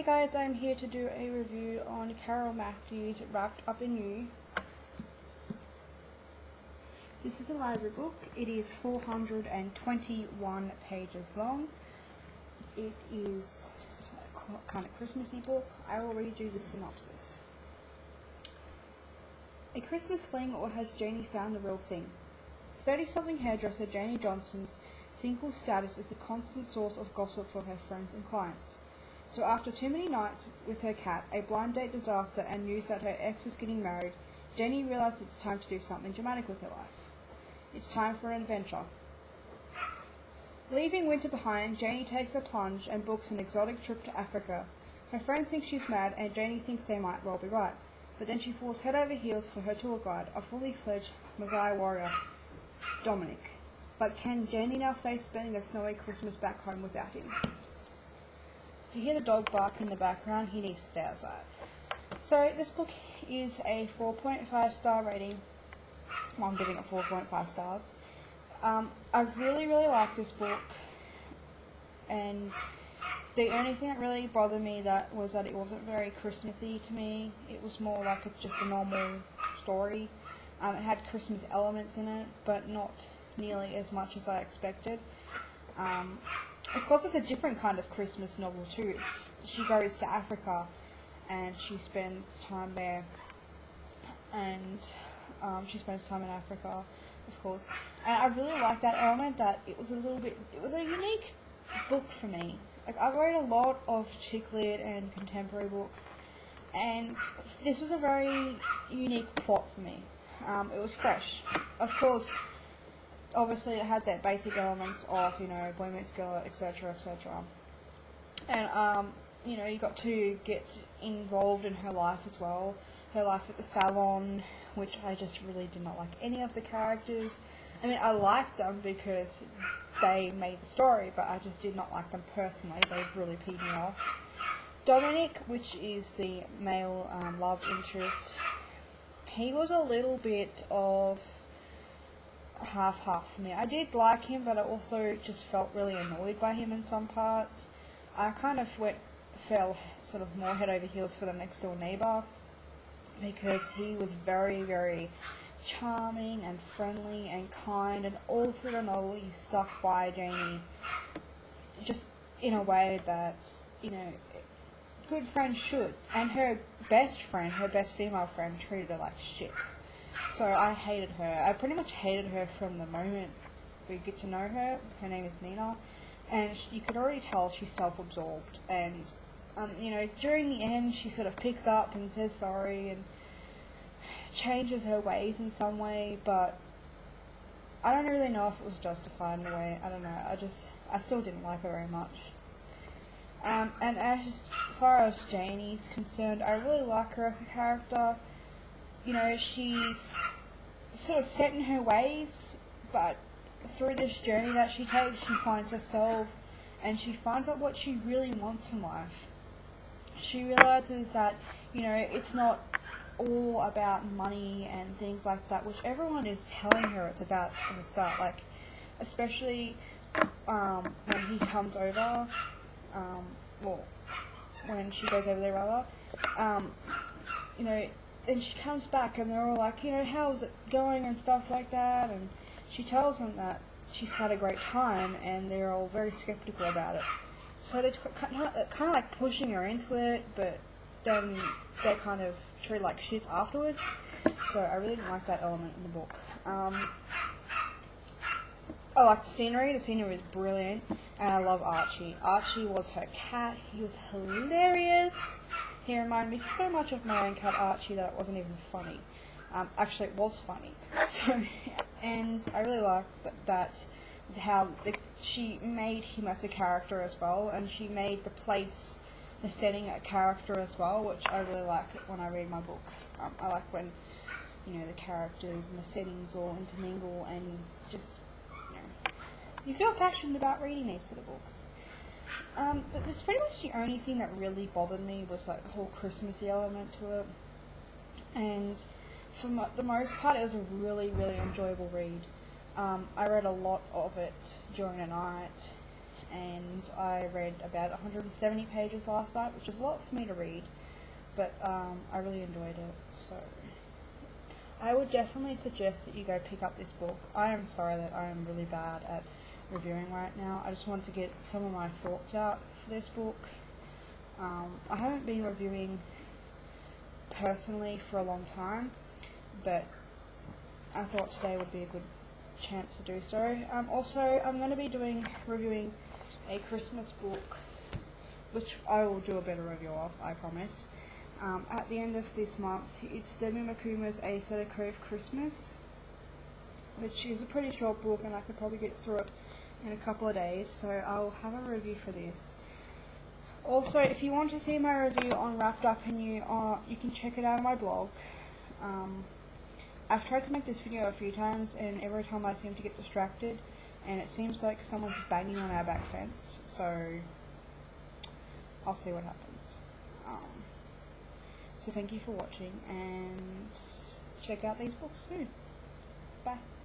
Hey guys, I'm here to do a review on Carole Matthews' Wrapped Up in You. This is a library book. It is 421 pages long. It is a kind of Christmassy book. I will read you the synopsis. A Christmas fling, or has Janie found the real thing? 30-something hairdresser Janie Johnson's single status is a constant source of gossip for her friends and clients. So after too many nights with her cat, a blind date disaster, and news that her ex is getting married, Jenny realizes it's time to do something dramatic with her life. It's time for an adventure. Leaving winter behind, Janie takes a plunge and books an exotic trip to Africa. Her friends think she's mad, and Janie thinks they might well be right. But then she falls head over heels for her tour guide, a fully fledged Maasai warrior, Dominic. But can Janie now face spending a snowy Christmas back home without him? If you hear the dog bark in the background, he needs to stay outside. So this book is a 4.5 star rating. Well, I'm giving it 4.5 stars. I really like this book, and the only thing that really bothered me was that it wasn't very Christmassy to me. It was more like just a normal story. It had Christmas elements in it, but not nearly as much as I expected. Of course, it's a different kind of Christmas novel too. She goes to Africa, and she spends time there, and she spends time in Africa, of course. And I really like that element, that it was a unique book for me. Like, I read a lot of chick lit and contemporary books, and this was a very unique plot for me. It was fresh. Of course, obviously it had that basic elements of, boy meets girl, etc., etc. And, you got to get involved in her life as well. Her life at the salon, which I just really did not like any of the characters. I mean, I liked them because they made the story, but I just did not like them personally. They really peed me off. Dominic, which is the male love interest, he was a little bit of half for me. I did like him, but I also just felt really annoyed by him in some parts. I kind of fell sort of more head over heels for the next door neighbour, because he was very charming and friendly and kind, and all through the novel he stuck by Janie just in a way that, good friends should. And her best female friend, treated her like shit. So I hated her. I pretty much hated her from the moment we get to know her. Her name is Nina, and you could already tell she's self-absorbed. And during the end, she sort of picks up and says sorry and changes her ways in some way, but I don't really know if it was justified in a way. I don't know. I still didn't like her very much. And as far as Janie's concerned, I really like her as a character. She's sort of set in her ways, but through this journey that she takes, she finds herself, and she finds out what she really wants in life. She realizes that, it's not all about money and things like that, which everyone is telling her it's about at the start. Like, especially when he comes over, when she goes over there rather, and she comes back and they're all like, how's it going and stuff like that, and she tells them that she's had a great time, and they're all very skeptical about it. So they're kind of like pushing her into it, but then they kind of treat her like shit afterwards. So I really didn't like that element in the book. I like the scenery. The scenery was brilliant, and I love Archie. Archie was her cat. He was hilarious. He reminded me so much of my own cat Archie that it wasn't even funny. Actually, it was funny. So, and I really liked that how she made him as a character as well, and she made the setting a character as well, which I really like when I read my books. I like when, the characters and the settings all intermingle, and just, you feel passionate about reading these sort of books. That's pretty much the only thing that really bothered me, was like the whole Christmassy element to it. And for the most part, it was a really enjoyable read. I read a lot of it during the night, and I read about 170 pages last night, which is a lot for me to read, but I really enjoyed it. So I would definitely suggest that you go pick up this book. I am sorry that I am really bad at reviewing right now. I just want to get some of my thoughts out for this book. I haven't been reviewing personally for a long time, but I thought today would be a good chance to do so. Also, I'm going to be reviewing a Christmas book, which I will do a better review of, I promise. At the end of this month, it's Debbie McCuma's A Set of Cove Christmas, which is a pretty short book, and I could probably get through it in a couple of days, so I'll have a review for this. Also, if you want to see my review on Wrapped Up and you can check it out on my blog. I've tried to make this video a few times, and every time I seem to get distracted, and it seems like someone's banging on our back fence, so I'll see what happens. So thank you for watching, and check out these books soon. Bye.